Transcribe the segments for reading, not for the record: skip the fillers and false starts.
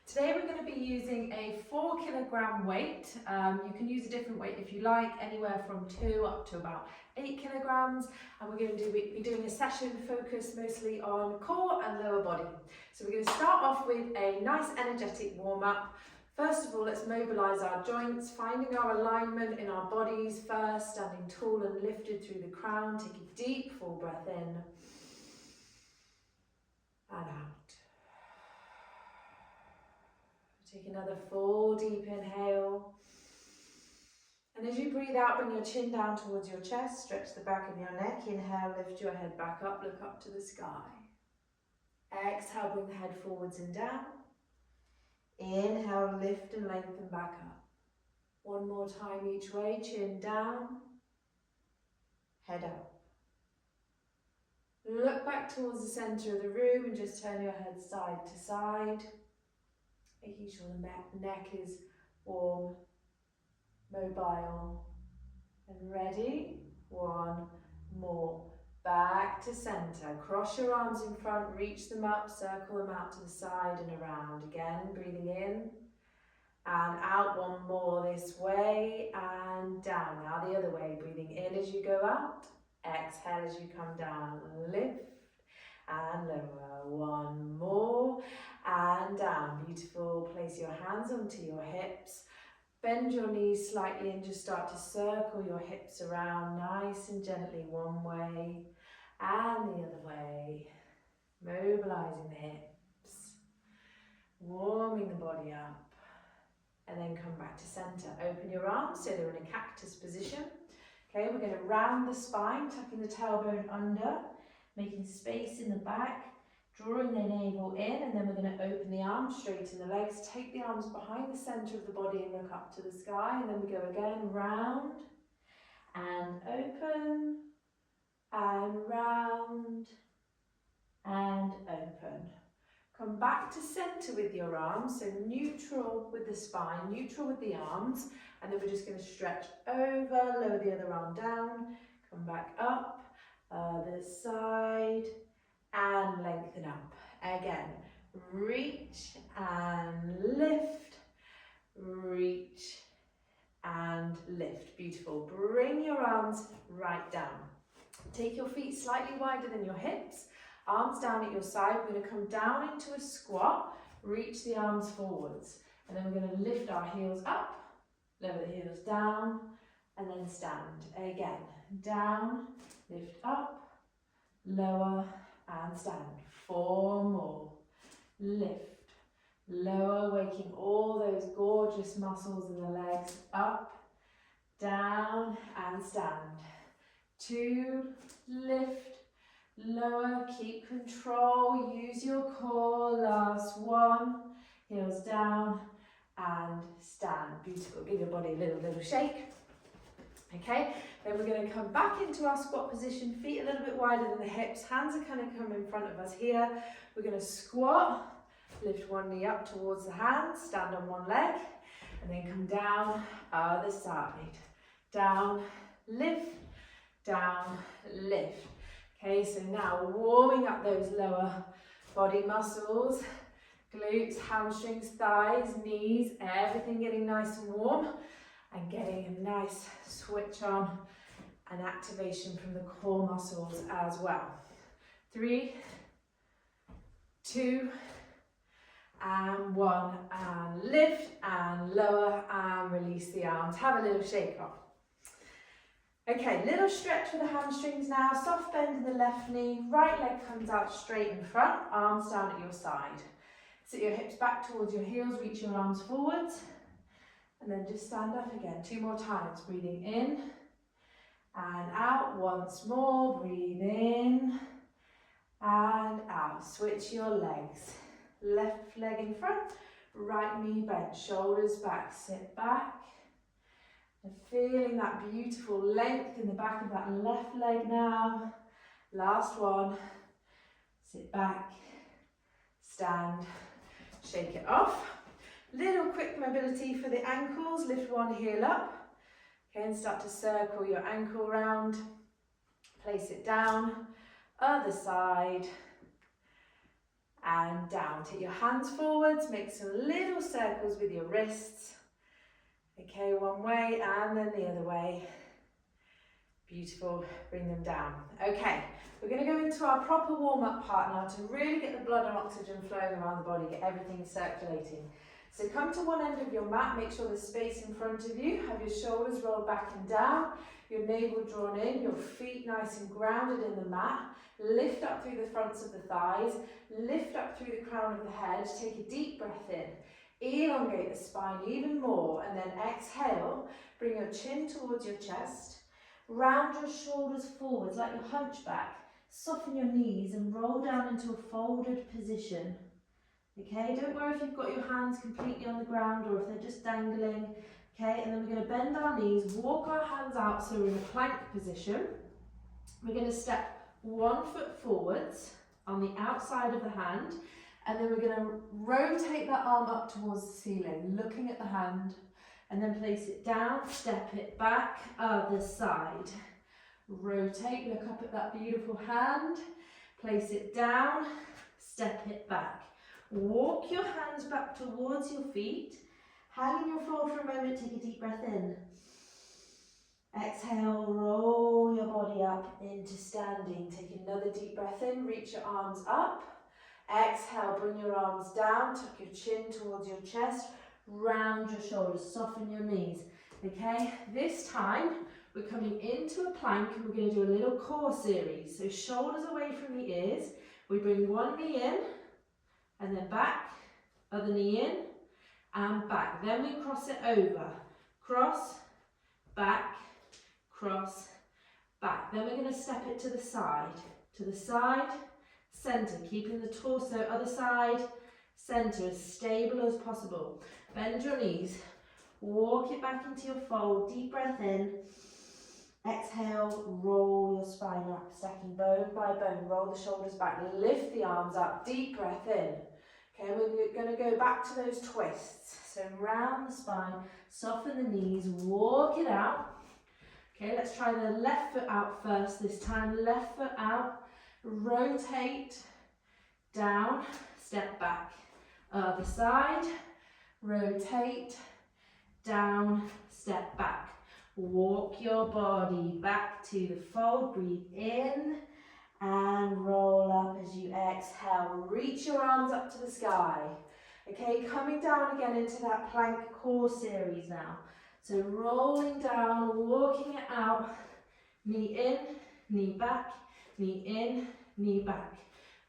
Today we're going to be using a 4 kilogram weight. You can use a different weight if you like, anywhere from 2 up to about 8 kilograms. And we're going to be doing a session focused mostly on core and lower body. So we're going to start off with a nice energetic warm up. First of all, let's mobilize our joints, finding our alignment in our bodies first, standing tall and lifted through the crown. Take a deep full breath in and out. Take another full deep inhale. And as you breathe out, bring your chin down towards your chest, stretch the back of your neck. Inhale, lift your head back up, look up to the sky. Exhale, bring the head forwards and down. Inhale, lift and lengthen back up. One more time each way, chin down, head up. Look back towards the center of the room and just turn your head side to side. Making sure the neck is warm, mobile, and ready. One more. Back to center. Cross your arms in front, reach them up, circle them out to the side and around. Again, breathing in and out. One more this way and down. Now the other way. Breathing in as you go out. Exhale as you come down. Lift and lower. One more and down. Beautiful. Place your hands onto your hips. Bend your knees slightly and just start to circle your hips around nice and gently, one way and the other way. Mobilizing the hips, warming the body up, and then come back to center. Open your arms so they're in a cactus position. Okay, we're going to round the spine, tucking the tailbone under, making space in the back, drawing the navel in, and then we're going to open the arms, straighten the legs, take the arms behind the center of the body and look up to the sky, and then we go again, round and open and round and open. Come back to center with your arms, so neutral with the spine, neutral with the arms, and then we're just going to stretch over, lower the other arm down, come back up, other side, and lengthen up. Again, reach and lift, reach and lift. Beautiful. Bring your arms right down. Take your feet slightly wider than your hips, arms down at your side. We're going to come down into a squat, reach the arms forwards, and then we're going to lift our heels up, lower the heels down, and then stand. Again, down, lift up, lower, and stand. 4 more. Lift, lower, waking all those gorgeous muscles in the legs. Up, down, and stand. 2, lift, lower, keep control, use your core. Last 1, heels down, and stand. Beautiful. Give your body a little shake. Okay, then we're going to come back into our squat position, feet a little bit wider than the hips, hands are kind of come in front of us here. We're going to squat, lift one knee up towards the hands, stand on one leg, and then come down, other side. Down, lift, down, lift. Okay, so now warming up those lower body muscles, glutes, hamstrings, thighs, knees, everything getting nice and warm. And getting a nice switch on and activation from the core muscles as well. 3, 2, and 1, and lift and lower and release the arms. Have a little shake off. Okay, little stretch for the hamstrings now. Soft bend in the left knee, right leg comes out straight in front, arms down at your side. Sit your hips back towards your heels, reach your arms forwards. And then just stand up again. 2 more times. Breathing in and out. Once more. Breathe in and out. Switch your legs. Left leg in front. Right knee bent. Shoulders back. Sit back. And feeling that beautiful length in the back of that left leg now. Last one. Sit back. Stand. Shake it off. Little quick mobility for the ankles. Lift one heel up. Okay, and start to circle your ankle round. Place it down. Other side. and down. Take your hands forwards, make some little circles with your wrists. Okay, one way and then the other way. Beautiful, bring them down. Okay, we're going to go into our proper warm-up part now to really get the blood and oxygen flowing around the body, get everything circulating. So come to one end of your mat, make sure there's space in front of you, have your shoulders rolled back and down, your navel drawn in, your feet nice and grounded in the mat, lift up through the fronts of the thighs, lift up through the crown of the head, take a deep breath in, elongate the spine even more, and then exhale, bring your chin towards your chest, round your shoulders forwards like your hunchback, soften your knees and roll down into a folded position. Okay, don't worry if you've got your hands completely on the ground or if they're just dangling. Okay, and then we're going to bend our knees, walk our hands out so we're in a plank position. We're going to step 1 foot forwards on the outside of the hand, and then we're going to rotate that arm up towards the ceiling, looking at the hand, and then place it down, step it back, other side. Rotate, look up at that beautiful hand, place it down, step it back. Walk your hands back towards your feet. Hang in your fold for a moment, take a deep breath in. Exhale, roll your body up into standing. Take another deep breath in, reach your arms up. Exhale, bring your arms down, tuck your chin towards your chest, round your shoulders, soften your knees. Okay, this time we're coming into a plank and we're going to do a little core series. So shoulders away from the ears, we bring one knee in, and then back, other knee in, and back. Then we cross it over. Cross, back, cross, back. Then we're going to step it to the side, centre, keeping the torso, other side, centre, as stable as possible. Bend your knees, walk it back into your fold, deep breath in, exhale, roll your spine up, stacking bone by bone, roll the shoulders back, lift the arms up, deep breath in. Okay, we're going to go back to those twists. So round the spine, soften the knees, walk it out. Okay, let's try the left foot out first this time. Left foot out, rotate, down, step back. Other side, rotate, down, step back. Walk your body back to the fold, breathe in, and roll up as you exhale. Reach your arms up to the sky. Okay, coming down again into that plank core series now. So rolling down, walking it out, knee in, knee back, knee in, knee back.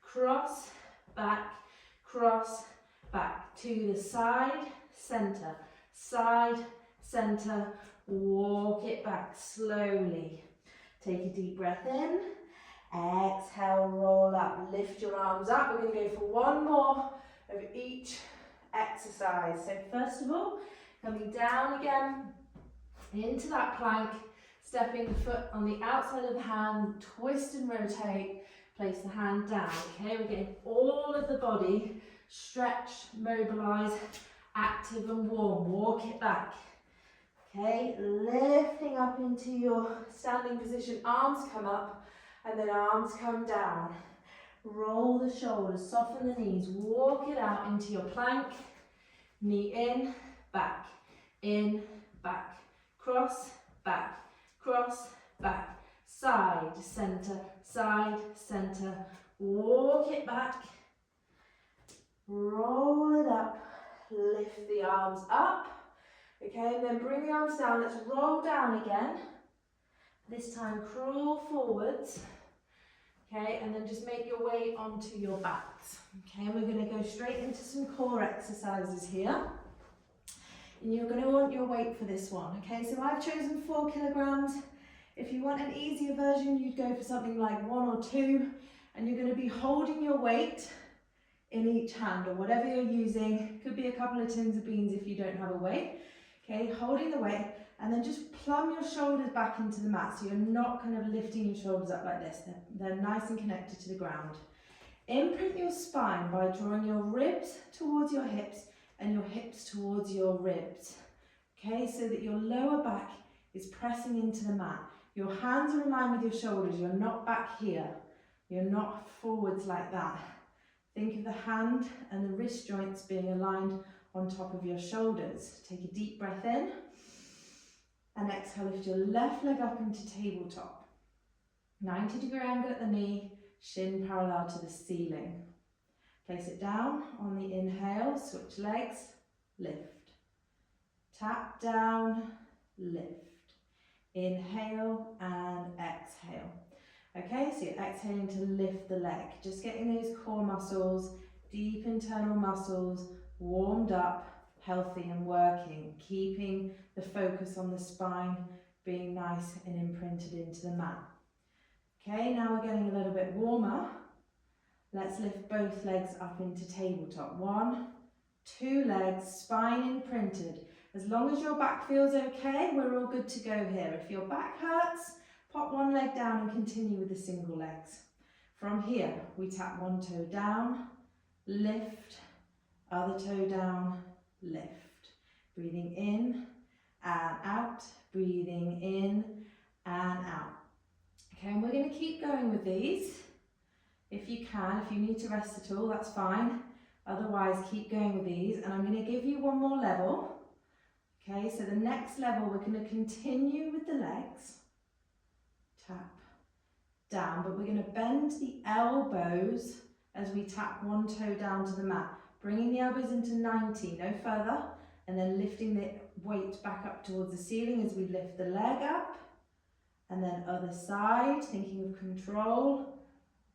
Cross, back, to the side, centre, walk it back slowly. Take a deep breath in. Exhale, roll up, lift your arms up. We're going to go for one more of each exercise. So first of all, coming down again into that plank, stepping the foot on the outside of the hand, twist and rotate, place the hand down. Okay, we're getting all of the body stretched, mobilised, active and warm. Walk it back. Okay, lifting up into your standing position, arms come up, and then arms come down. Roll the shoulders, soften the knees, walk it out into your plank. Knee in, back, cross, back, side, centre, walk it back, roll it up, lift the arms up. Okay, and then bring the arms down, let's roll down again. This time crawl forwards, okay, and then just make your way onto your backs. Okay, and we're going to go straight into some core exercises here. And you're going to want your weight for this one, okay? So I've chosen 4 kilograms. If you want an easier version, you'd go for something like 1 or 2, and you're going to be holding your weight in each hand, or whatever you're using. Could be a couple of tins of beans if you don't have a weight. Okay, holding the weight, and then just plumb your shoulders back into the mat, so you're not kind of lifting your shoulders up like this. They're nice and connected to the ground. Imprint your spine by drawing your ribs towards your hips and your hips towards your ribs. Okay, so that your lower back is pressing into the mat. Your hands are in line with your shoulders. You're not back here. You're not forwards like that. Think of the hand and the wrist joints being aligned on top of your shoulders. Take a deep breath in and exhale, lift your left leg up into tabletop. 90-degree angle at the knee, shin parallel to the ceiling. Place it down on the inhale, switch legs, lift. Tap down, lift. Inhale and exhale. Okay, so you're exhaling to lift the leg. Just getting those core muscles, deep internal muscles, warmed up, healthy and working. Keeping the focus on the spine, being nice and imprinted into the mat. Okay, now we're getting a little bit warmer. Let's lift both legs up into tabletop. 1, 2 legs, spine imprinted. As long as your back feels okay, we're all good to go here. If your back hurts, pop one leg down and continue with the single legs. From here, we tap one toe down, lift, other toe down, lift. Breathing in and out, breathing in and out. Okay, and we're going to keep going with these. If you can, if you need to rest at all, that's fine. Otherwise, keep going with these. And I'm going to give you one more level. Okay, so the next level, we're going to continue with the legs. Tap down, but we're going to bend the elbows as we tap one toe down to the mat. Bringing the elbows into 90, no further. And then lifting the weight back up towards the ceiling as we lift the leg up. And then other side, thinking of control.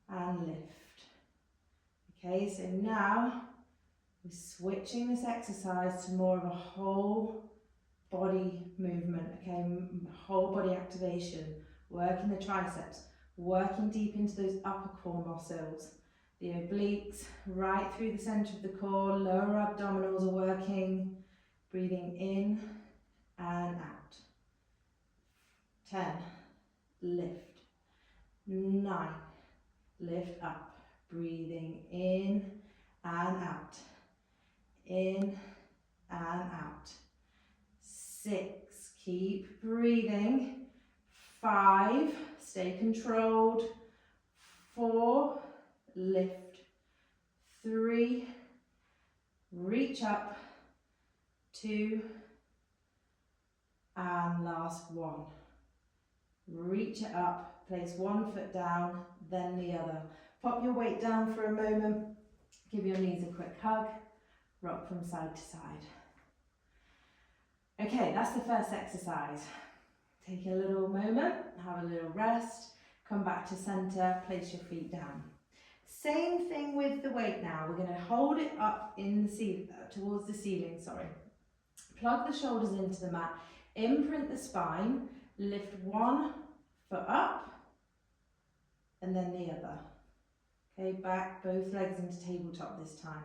And lift. Okay, so now we're switching this exercise to more of a whole body movement, okay, whole body activation, working the triceps, working deep into those upper core muscles, the obliques, right through the center of the core, lower abdominals are working, breathing in and out. 10, lift, 9, lift up, breathing in and out, in and out. 6, keep breathing. 5, stay controlled. 4, lift. 3, reach up. 2, and last 1. Reach it up, place one foot down, then the other. Pop your weight down for a moment, give your knees a quick hug, rock from side to side. Okay, that's the first exercise. Take a little moment, have a little rest, come back to center, place your feet down. Same thing with the weight now. We're going to hold it up in the ceiling, towards the ceiling, sorry. Plug the shoulders into the mat, imprint the spine, lift one foot up and then the other. Okay, back, both legs into tabletop this time.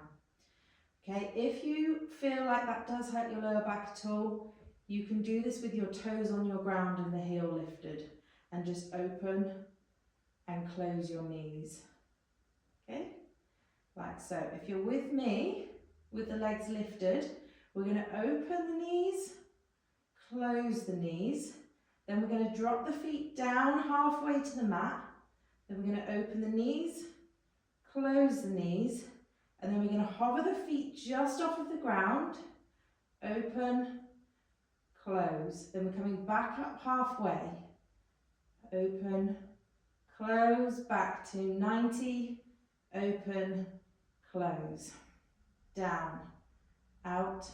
Okay, if you feel like that does hurt your lower back at all, you can do this with your toes on your ground and the heel lifted and just open and close your knees. Okay, like so. If you're with me, with the legs lifted, we're going to open the knees, close the knees, then we're going to drop the feet down halfway to the mat, then we're going to open the knees, close the knees, and then we're going to hover the feet just off of the ground, open, close, then we're coming back up halfway, open, close, back to 90, open, close, down, out,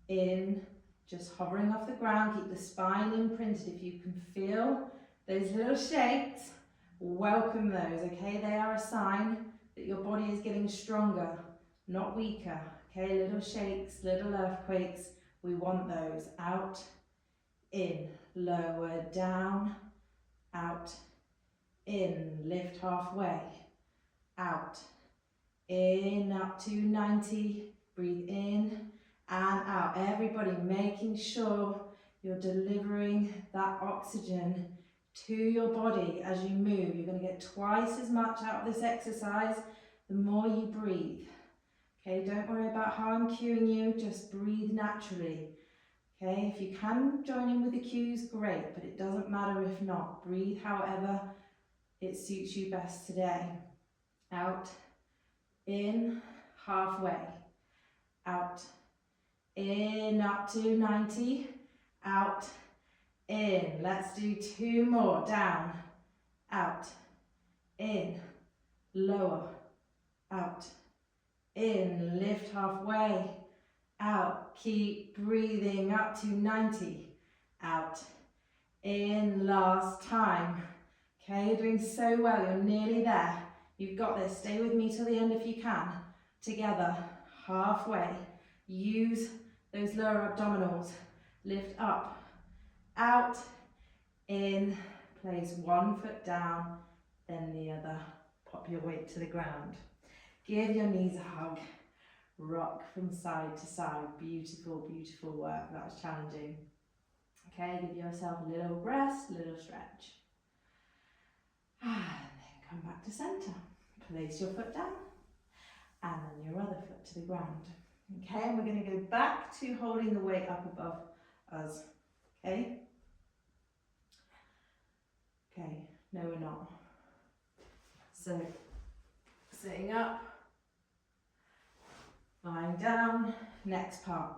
in, just hovering off the ground, keep the spine imprinted. If you can feel those little shakes, welcome those, okay? They are a sign that your body is getting stronger, not weaker, okay? Little shakes, little earthquakes, we want those. Out, in, lower, down, out, in, lift halfway, out, in, up to 90, breathe in and out. Everybody making sure you're delivering that oxygen to your body as you move. You're going to get twice as much out of this exercise the more you breathe. Okay, don't worry about how I'm cueing you, just breathe naturally. Okay, if you can join in with the cues, great, but it doesn't matter if not. Breathe however it suits you best today. Out, in, halfway, out, in, up to 90, out, in. Let's do 2 more, down, out, in, lower, out, in, lift halfway, out, keep breathing up to 90, out, in, last time. Okay, you're doing so well, you're nearly there. You've got this, stay with me till the end if you can. Together, halfway, use those lower abdominals, lift up, out, in, place 1 foot down, then the other. Pop your weight to the ground. Give your knees a hug. Rock from side to side. Beautiful, beautiful work. That was challenging. Okay, give yourself a little rest, a little stretch. And then come back to centre. Place your foot down and then your other foot to the ground. Okay, and we're going to go back to holding the weight up above us. Okay? Okay, no we're not. So, sitting up, lying down, next part.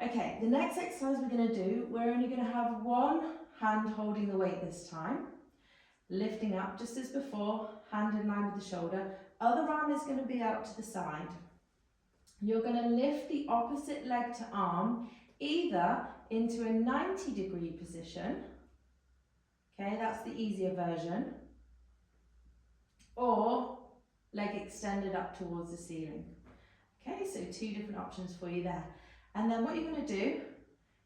Okay, the next exercise we're going to do, we're only going to have one hand holding the weight this time. Lifting up just as before, hand in line with the shoulder. Other arm is going to be out to the side. You're going to lift the opposite leg to arm either into a 90-degree position. Okay, that's the easier version. Or leg extended up towards the ceiling. Okay, so 2 different options for you there. And then what you're going to do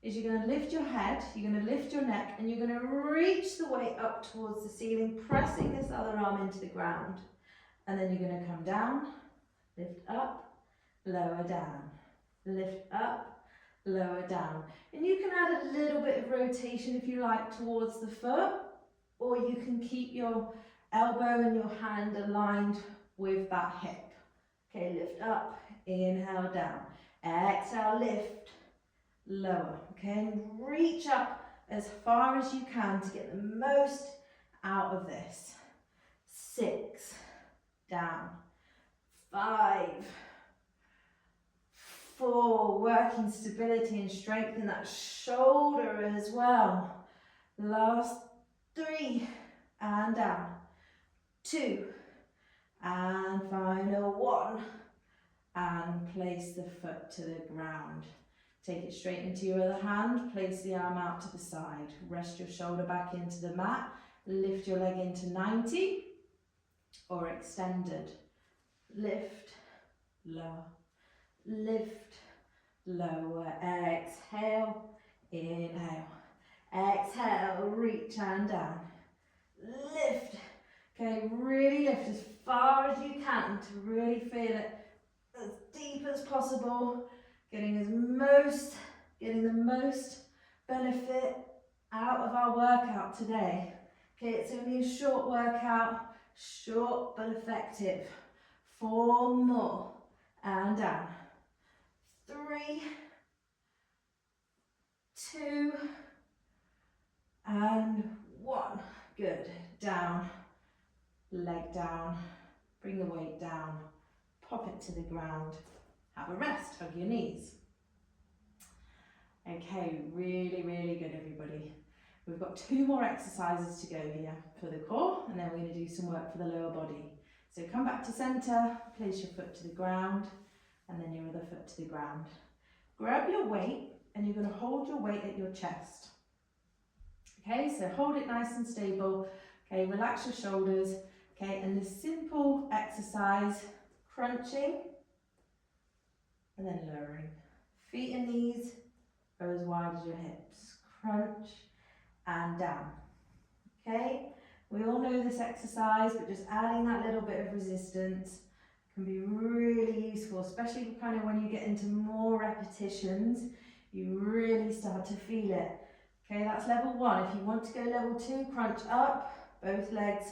is you're going to lift your head, you're going to lift your neck, and you're going to reach the weight up towards the ceiling, pressing this other arm into the ground. And then you're going to come down, lift up, lower down, lift up, lower down. And you can add a little bit of rotation if you like towards the foot, or you can keep your elbow and your hand aligned with that hip. Okay, lift up, inhale down, exhale, lift, lower. Okay, and reach up as far as you can to get the most out of this. 6, down, 5, 4, working stability and strength in that shoulder as well. Last 3, and down, 2, and final 1, and place the foot to the ground. Take it straight into your other hand, place the arm out to the side, rest your shoulder back into the mat, lift your leg into 90 or extended. Lift, lower, lift, lower, exhale, inhale, exhale, reach and down, lift. Okay, really lift as far as you can to really feel it as deep as possible. Getting the most benefit out of our workout today. Okay, it's only a short workout, short but effective. 4 more, and down. 3, 2, and 1. Good, down, leg down, bring the weight down, pop it to the ground. Have a rest, hug your knees. Okay, really, really good everybody. We've got 2 more exercises to go here for the core, and then we're going to do some work for the lower body. So come back to centre, place your foot to the ground, and then your other foot to the ground. Grab your weight, and you're going to hold your weight at your chest. Okay, so hold it nice and stable. Okay, relax your shoulders. Okay, and this simple exercise, crunching, and then lowering. Feet and knees are as wide as your hips. Crunch and down. Okay, we all know this exercise, but just adding that little bit of resistance can be really useful, especially kind of when you get into more repetitions, you really start to feel it. Okay, that's level 1. If you want to go level 2, crunch up, both legs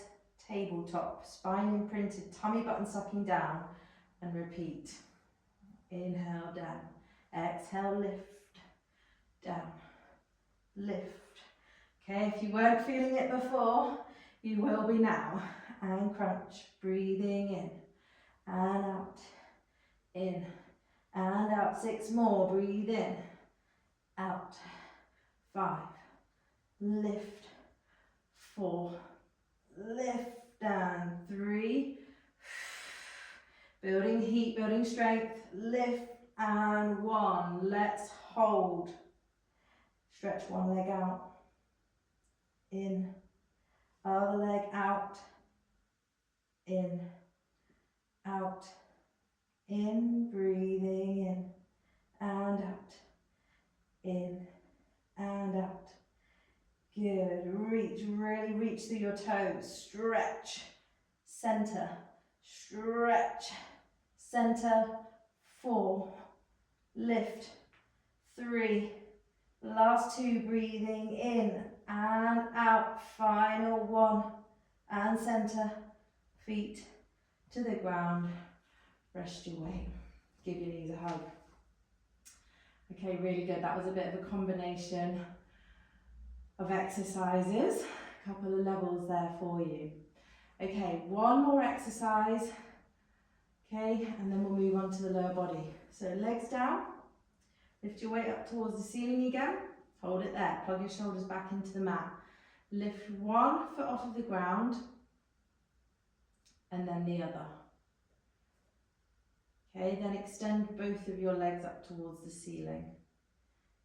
tabletop, spine imprinted, tummy button sucking down, and repeat. Inhale, down. Exhale, lift, down, lift. Okay, if you weren't feeling it before, you will be now. And crunch, breathing in and out, in, and out. 6 more, breathe in, out, 5, lift, 4, lift down, 3, building heat, building strength, lift, and 1, let's hold. Stretch one leg out, in, other leg out, in, out, in, breathing in, and out, in, and out. Good, reach, really reach through your toes, stretch, center, stretch, center, 4, lift, 3, last 2, breathing in and out, final 1, and center, feet to the ground, rest your weight, give your knees a hug. Okay, really good, that was a bit of a combination of exercises, a couple of levels there for you. Okay, one more exercise, okay, and then we'll move on to the lower body. So legs down, lift your weight up towards the ceiling again, hold it there, plug your shoulders back into the mat. Lift one foot off of the ground, and then the other. Okay, then extend both of your legs up towards the ceiling.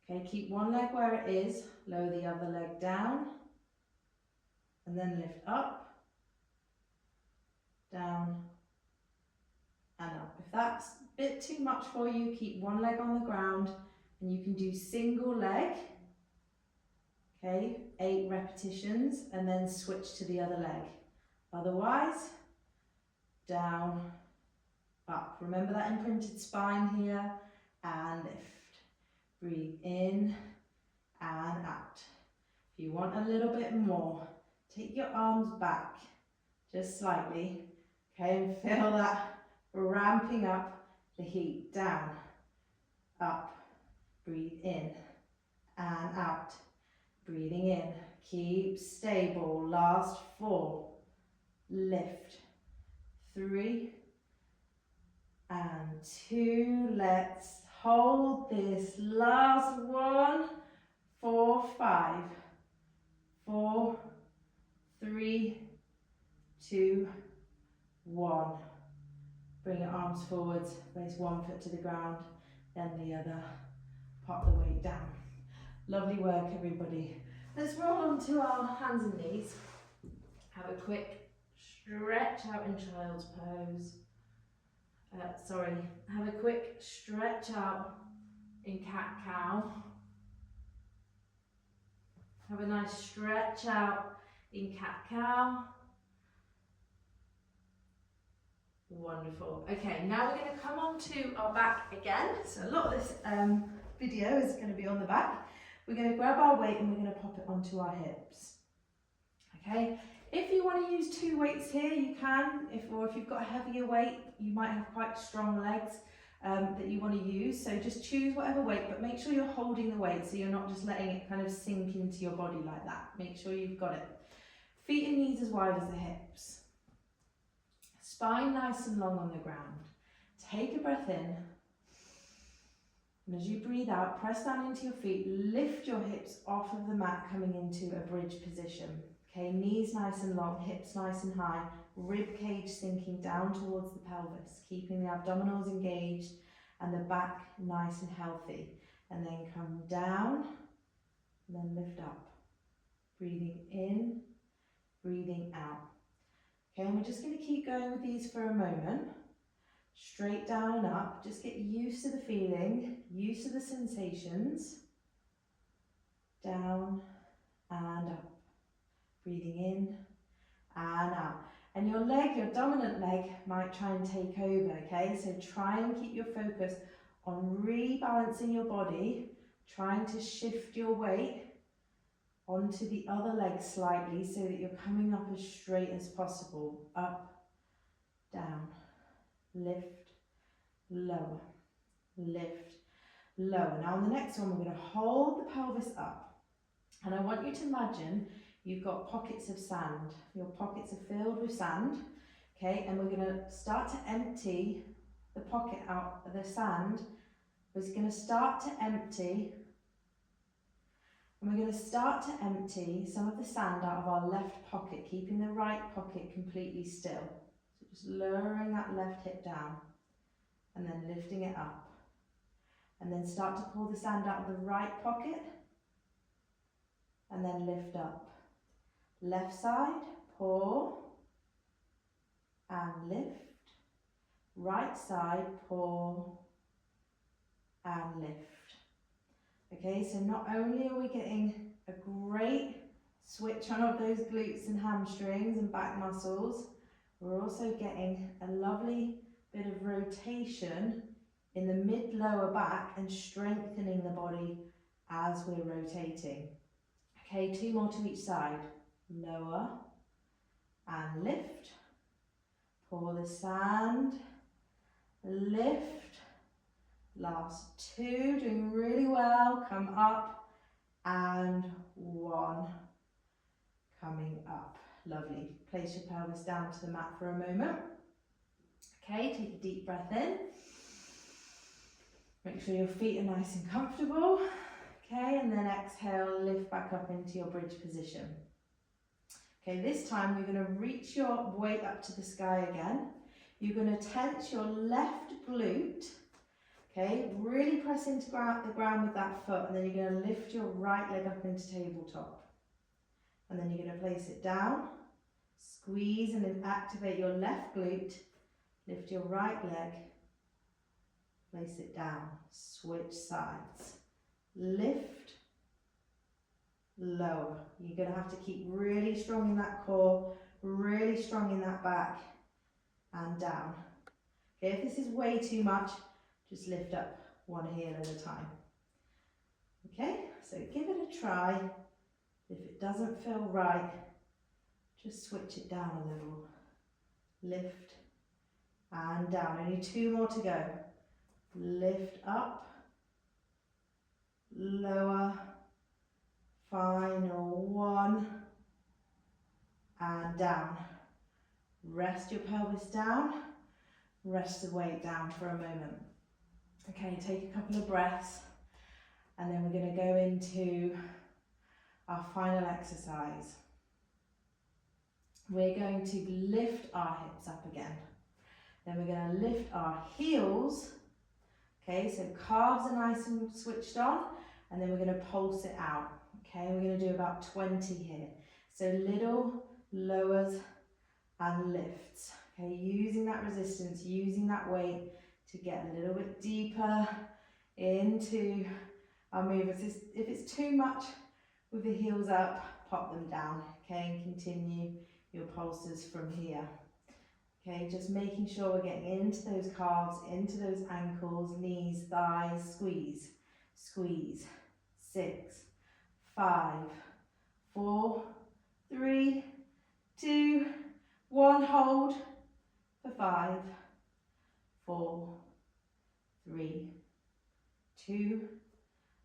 Okay, keep one leg where it is, lower the other leg down, and then lift up, down, and up. If that's a bit too much for you, keep one leg on the ground, and you can do single leg, okay, 8 repetitions, and then switch to the other leg. Otherwise, down, up. Remember that imprinted spine here, and lift. Breathe in and out. If you want a little bit more, take your arms back just slightly, okay, and feel that ramping up the heat. Down, up, breathe in and out. Breathing in, keep stable. Last 4, lift, 3 and 2, let's hold this, last 1, 4, 5, 4, 3, 2, 1. Bring your arms forwards, place one foot to the ground, then the other, pop the weight down. Lovely work, everybody. Let's roll onto our hands and knees. Have a quick stretch out in child's pose. Have a quick stretch out in cat-cow. Have a nice stretch out in cat-cow. Wonderful. Okay, now we're going to come on to our back again. So a lot of this video is going to be on the back. We're going to grab our weight and we're going to pop it onto our hips. Okay. If you want to use 2 weights here, you can. Or if you've got a heavier weight, you might have quite strong legs that you want to use. So just choose whatever weight, but make sure you're holding the weight so you're not just letting it kind of sink into your body like that. Make sure you've got it. Feet and knees as wide as the hips. Spine nice and long on the ground. Take a breath in. And as you breathe out, press down into your feet. Lift your hips off of the mat, coming into a bridge position. Okay, knees nice and long, hips nice and high, rib cage sinking down towards the pelvis, keeping the abdominals engaged and the back nice and healthy. And then come down, and then lift up. Breathing in, breathing out. Okay, and we're just going to keep going with these for a moment. Straight down and up, just get used to the feeling, used to the sensations. Down and up. Breathing in and out. And your leg, your dominant leg, might try and take over, okay? So try and keep your focus on rebalancing your body, trying to shift your weight onto the other leg slightly so that you're coming up as straight as possible. Up, down, lift, lower, lift, lower. Now on the next one, we're going to hold the pelvis up. And I want you to imagine you've got pockets of sand. Your pockets are filled with sand. Okay, and we're going to start to empty the pocket out of the sand. We're going to start to empty, and we're going to start to empty some of the sand out of our left pocket, keeping the right pocket completely still. So just lowering that left hip down and then lifting it up. And then start to pull the sand out of the right pocket and then lift up. Left side, pour and lift. Right side, pour and lift. Okay, so not only are we getting a great switch on of those glutes and hamstrings and back muscles, we're also getting a lovely bit of rotation in the mid-lower back and strengthening the body as we're rotating. Okay, 2 more to each side. Lower and lift. Pour the sand, lift. Last 2, doing really well. Come up and 1, coming up. Lovely. Place your pelvis down to the mat for a moment. Okay, take a deep breath in. Make sure your feet are nice and comfortable. Okay, and then exhale, lift back up into your bridge position. Okay, this time you're going to reach your weight up to the sky again. You're going to tense your left glute. Okay, really press into the ground with that foot, and then you're going to lift your right leg up into tabletop. And then you're going to place it down, squeeze and then activate your left glute, lift your right leg, place it down, switch sides, lift, lower. You're going to have to keep really strong in that core, really strong in that back, and down. Okay, if this is way too much, just lift up one heel at a time. Okay, so give it a try. If it doesn't feel right, just switch it down a little. Lift and down. Only 2 more to go. Lift up, lower, final 1, and down. Rest your pelvis down, rest the weight down for a moment. Okay, take a couple of breaths, and then we're going to go into our final exercise. We're going to lift our hips up again. Then we're going to lift our heels. Okay, so calves are nice and switched on, and then we're going to pulse it out. Okay, we're going to do about 20 here. So little lowers and lifts. Okay, using that resistance, using that weight to get a little bit deeper into our movements. If it's too much with the heels up, pop them down. Okay, and continue your pulses from here. Okay, just making sure we're getting into those calves, into those ankles, knees, thighs, squeeze, squeeze. 6, 5, 4, 3, 2, 1, hold for 5, 4, 3, 2,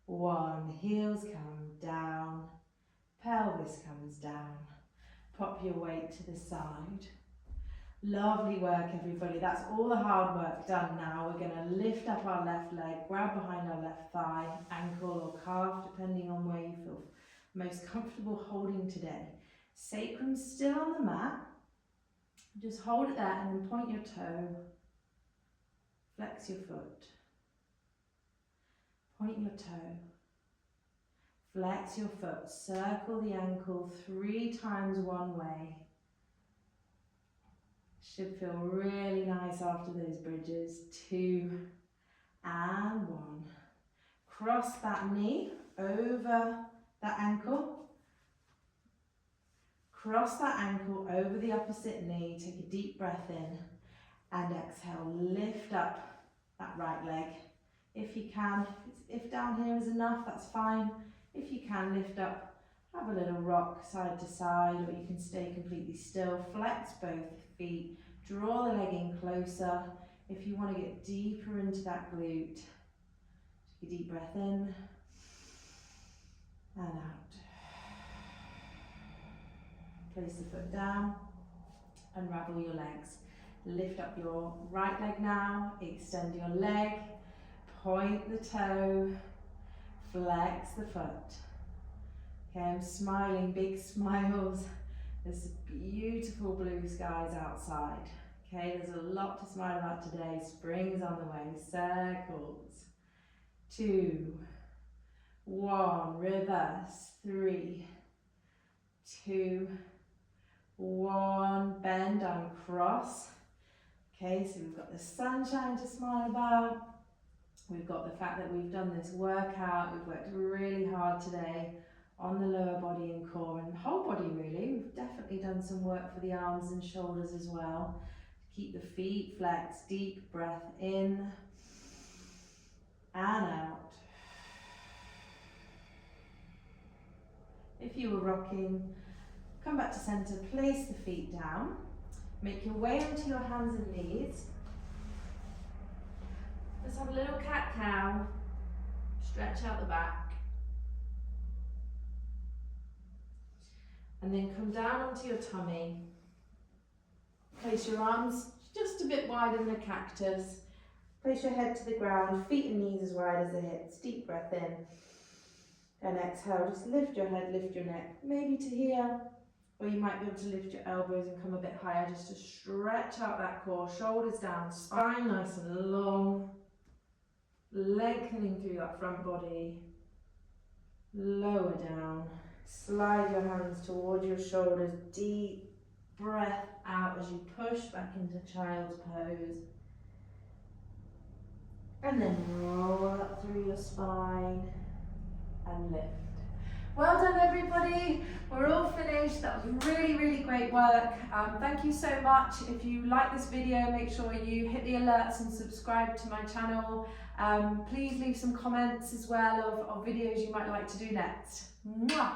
1. Heels come down, pelvis comes down. Pop your weight to the side. Lovely work, everybody. That's all the hard work done now. We're going to lift up our left leg, grab behind our left thigh, ankle or calf, depending on where you feel most comfortable holding today. Sacrum still on the mat. Just hold it there and then point your toe. Flex your foot. Point your toe. Flex your foot. Circle the ankle 3 times one way. Should feel really nice after those bridges. 2 and 1. Cross that knee over that ankle. Cross that ankle over the opposite knee. Take a deep breath in and exhale. Lift up that right leg. If you can, if down here is enough, that's fine. If you can, lift up, have a little rock side to side, or you can stay completely still. Flex both feet. Draw the leg in closer. If you want to get deeper into that glute, take a deep breath in and out. Place the foot down Unravel your legs. Lift up your right leg now, extend your leg, point the toe, flex the foot. Okay, I'm smiling, big smiles. There's beautiful blue skies outside. Okay, there's a lot to smile about today. Spring is on the way. Circles. 2, 1, reverse. 3, 2, 1, bend down, cross. Okay, so we've got the sunshine to smile about. We've got the fact that we've done this workout. We've worked really hard today on the lower body and core and whole body really. We've definitely done some work for the arms and shoulders as well. Keep the feet flexed, deep breath in and out. If you were rocking, come back to center, place the feet down. Make your way onto your hands and knees. Let's have a little cat-cow. Stretch out the back. And then come down onto your tummy. Place your arms just a bit wider than a cactus. Place your head to the ground, feet and knees as wide as the hips. Deep breath in. And exhale, just lift your head, lift your neck, maybe to here. Or you might be able to lift your elbows and come a bit higher just to stretch out that core. Shoulders down, spine nice and long. Lengthening through that front body. Lower down. Slide your hands towards your shoulders. Deep breath out as you push back into child's pose. And then roll up through your spine and lift. Well done everybody, we're all finished. That was really, really great work. Thank you so much. If you like this video, make sure you hit the alerts and subscribe to my channel. Please leave some comments as well of videos you might like to do next. Mwah!